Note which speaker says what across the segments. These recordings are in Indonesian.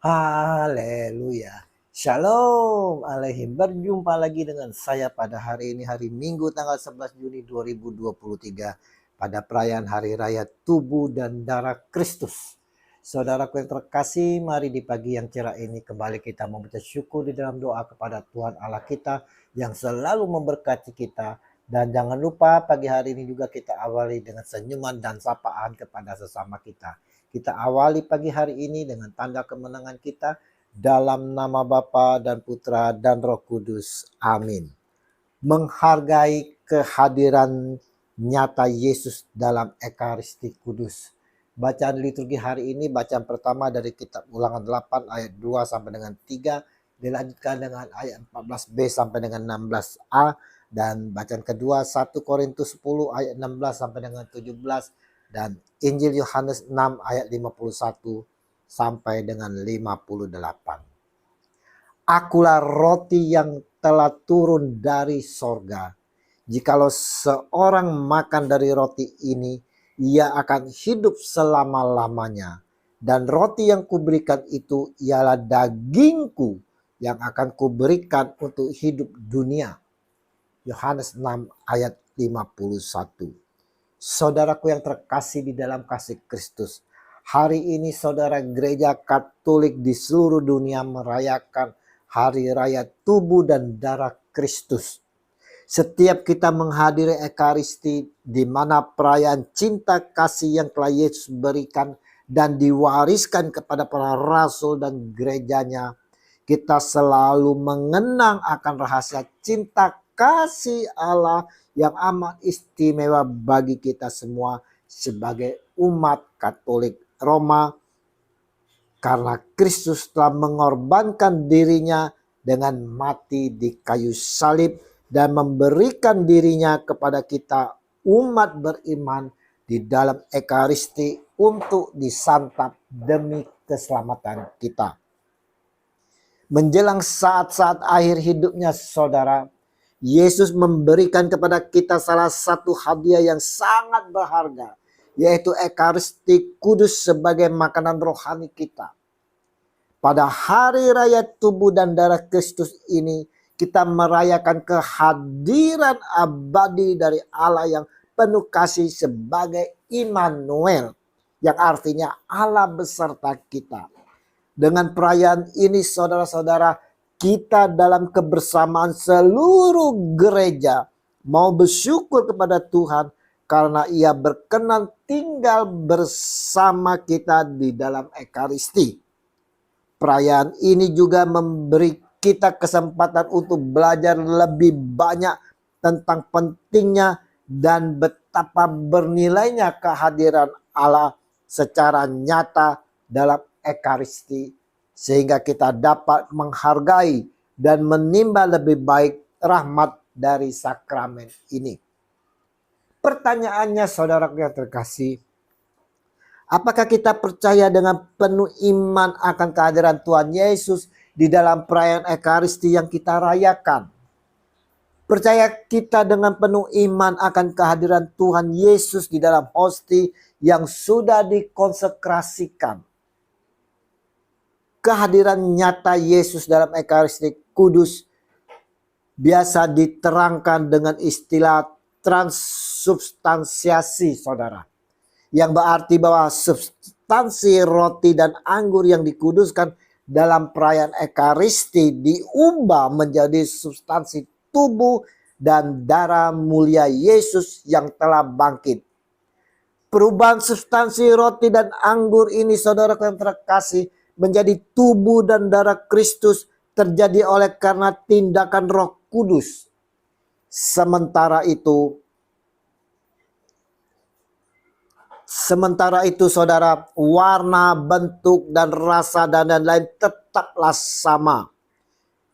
Speaker 1: Haleluya. Shalom alaihim. Berjumpa lagi dengan saya pada hari ini, hari Minggu tanggal 11 Juni 2023 pada perayaan Hari Raya Tubuh dan Darah Kristus. Saudaraku yang terkasih, mari di pagi yang cerah ini kembali kita membaca syukur di dalam doa kepada Tuhan Allah kita yang selalu memberkati kita. Dan jangan lupa pagi hari ini juga kita awali dengan senyuman dan sapaan kepada sesama kita. Kita awali pagi hari ini dengan tanda kemenangan kita dalam nama Bapa dan Putra dan Roh Kudus. Amin. Menghargai kehadiran nyata Yesus dalam Ekaristi Kudus. Bacaan liturgi hari ini, bacaan pertama dari kitab Ulangan 8 ayat 2 sampai dengan 3, dilanjutkan dengan ayat 14b sampai dengan 16a, dan bacaan kedua 1 Korintus 10 ayat 16 sampai dengan 17, dan Injil Yohanes 6 ayat 51 sampai dengan 58. Akulah roti yang telah turun dari sorga. Jikalau seorang makan dari roti ini, ia akan hidup selama-lamanya. Dan roti yang kuberikan itu ialah dagingku yang akan kuberikan untuk hidup dunia. Yohanes 6 ayat 51. Saudaraku yang terkasih di dalam kasih Kristus, hari ini saudara gereja Katolik di seluruh dunia merayakan Hari Raya Tubuh dan Darah Kristus. Setiap kita menghadiri Ekaristi di mana perayaan cinta kasih yang telah Yesus berikan dan diwariskan kepada para rasul dan gerejanya, kita selalu mengenang akan rahasia cinta kasih Allah yang amat istimewa bagi kita semua sebagai umat Katolik Roma, karena Kristus telah mengorbankan dirinya dengan mati di kayu salib dan memberikan dirinya kepada kita umat beriman di dalam Ekaristi untuk disantap demi keselamatan kita. Menjelang saat-saat akhir hidupnya saudara, Yesus memberikan kepada kita salah satu hadiah yang sangat berharga, yaitu Ekaristi Kudus sebagai makanan rohani kita. Pada hari raya tubuh dan darah Kristus ini, kita merayakan kehadiran abadi dari Allah yang penuh kasih sebagai Immanuel, yang artinya Allah beserta kita. Dengan perayaan ini saudara-saudara, kita dalam kebersamaan seluruh gereja mau bersyukur kepada Tuhan karena Ia berkenan tinggal bersama kita di dalam Ekaristi. Perayaan ini juga memberi kita kesempatan untuk belajar lebih banyak tentang pentingnya dan betapa bernilainya kehadiran Allah secara nyata dalam Ekaristi, sehingga kita dapat menghargai dan menimba lebih baik rahmat dari sakramen ini. Pertanyaannya saudaraku yang terkasih, apakah kita percaya dengan penuh iman akan kehadiran Tuhan Yesus di dalam perayaan Ekaristi yang kita rayakan? Percaya kita dengan penuh iman akan kehadiran Tuhan Yesus di dalam hosti yang sudah dikonsekrasikan? Kehadiran nyata Yesus dalam Ekaristi Kudus biasa diterangkan dengan istilah transubstansiasi saudara, yang berarti bahwa substansi roti dan anggur yang dikuduskan dalam perayaan Ekaristi diubah menjadi substansi tubuh dan darah mulia Yesus yang telah bangkit. Perubahan substansi roti dan anggur ini saudara yang terkasih menjadi tubuh dan darah Kristus terjadi oleh karena tindakan Roh Kudus. Sementara itu saudara, warna, bentuk, dan rasa dan lain-lain tetaplah sama.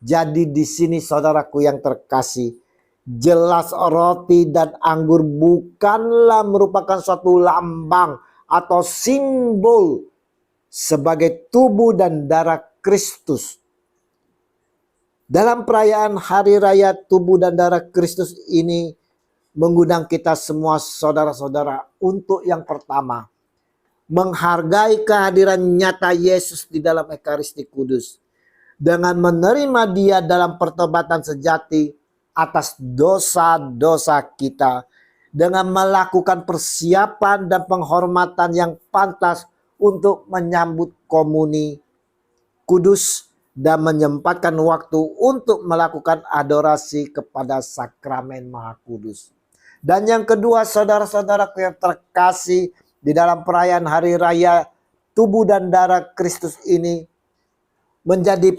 Speaker 1: Jadi di sini saudaraku yang terkasih, jelas roti dan anggur bukanlah merupakan suatu lambang atau simbol sebagai tubuh dan darah Kristus. Dalam perayaan Hari Raya Tubuh dan Darah Kristus ini mengundang kita semua saudara-saudara untuk yang pertama menghargai kehadiran nyata Yesus di dalam Ekaristi Kudus, dengan menerima Dia dalam pertobatan sejati atas dosa-dosa kita, dengan melakukan persiapan dan penghormatan yang pantas untuk menyambut komuni kudus dan menyempatkan waktu untuk melakukan adorasi kepada sakramen Maha Kudus. Dan yang kedua, saudara-saudaraku yang terkasih, di dalam perayaan hari raya tubuh dan darah Kristus ini, menjadi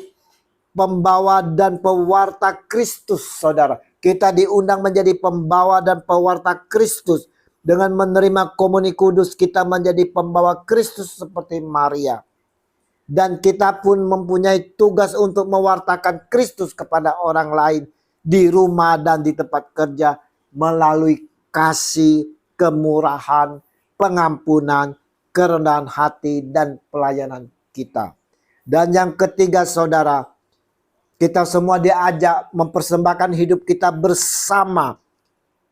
Speaker 1: pembawa dan pewarta Kristus, saudara. Kita diundang menjadi pembawa dan pewarta Kristus. Dengan menerima komuni kudus, kita menjadi pembawa Kristus seperti Maria. Dan kita pun mempunyai tugas untuk mewartakan Kristus kepada orang lain di rumah dan di tempat kerja melalui kasih, kemurahan, pengampunan, kerendahan hati, dan pelayanan kita. Dan yang ketiga, saudara, kita semua diajak mempersembahkan hidup kita bersama.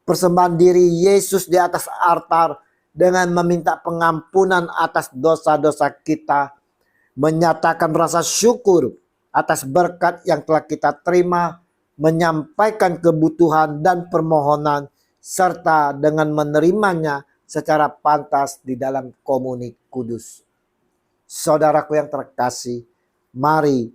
Speaker 1: Persembahan diri Yesus di atas altar dengan meminta pengampunan atas dosa-dosa kita, menyatakan rasa syukur atas berkat yang telah kita terima, menyampaikan kebutuhan dan permohonan, serta dengan menerimanya secara pantas di dalam komuni kudus. Saudaraku yang terkasih, mari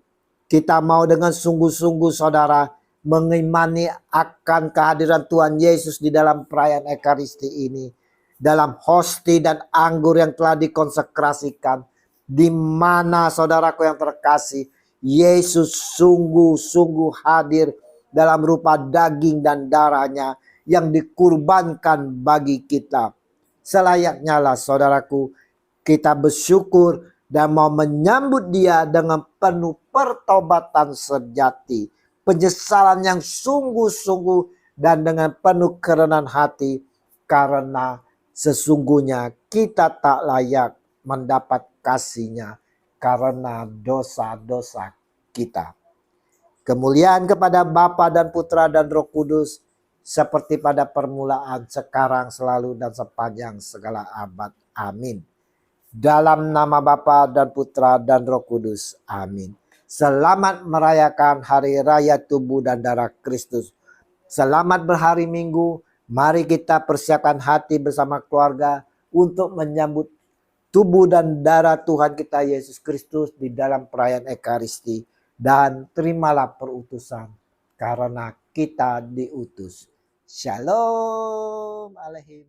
Speaker 1: kita mau dengan sungguh-sungguh, saudara, mengimani akan kehadiran Tuhan Yesus di dalam perayaan Ekaristi ini, dalam hosti dan anggur yang telah dikonsekrasikan, di mana, saudaraku yang terkasih, Yesus sungguh-sungguh hadir dalam rupa daging dan darahnya yang dikurbankan bagi kita. Selayaknya lah, saudaraku, kita bersyukur dan mau menyambut Dia dengan penuh pertobatan sejati, penyesalan yang sungguh-sungguh, dan dengan penuh kerenahan hati, karena sesungguhnya kita tak layak mendapat kasih-Nya karena dosa-dosa kita. Kemuliaan kepada Bapa dan Putra dan Roh Kudus, seperti pada permulaan, sekarang, selalu, dan sepanjang segala abad. Amin. Dalam nama Bapa dan Putra dan Roh Kudus. Amin. Selamat merayakan hari raya tubuh dan darah Kristus. Selamat berhari Minggu. Mari kita persiapkan hati bersama keluarga untuk menyambut tubuh dan darah Tuhan kita Yesus Kristus di dalam perayaan Ekaristi. Dan terimalah perutusan karena kita diutus. Shalom Aleichem.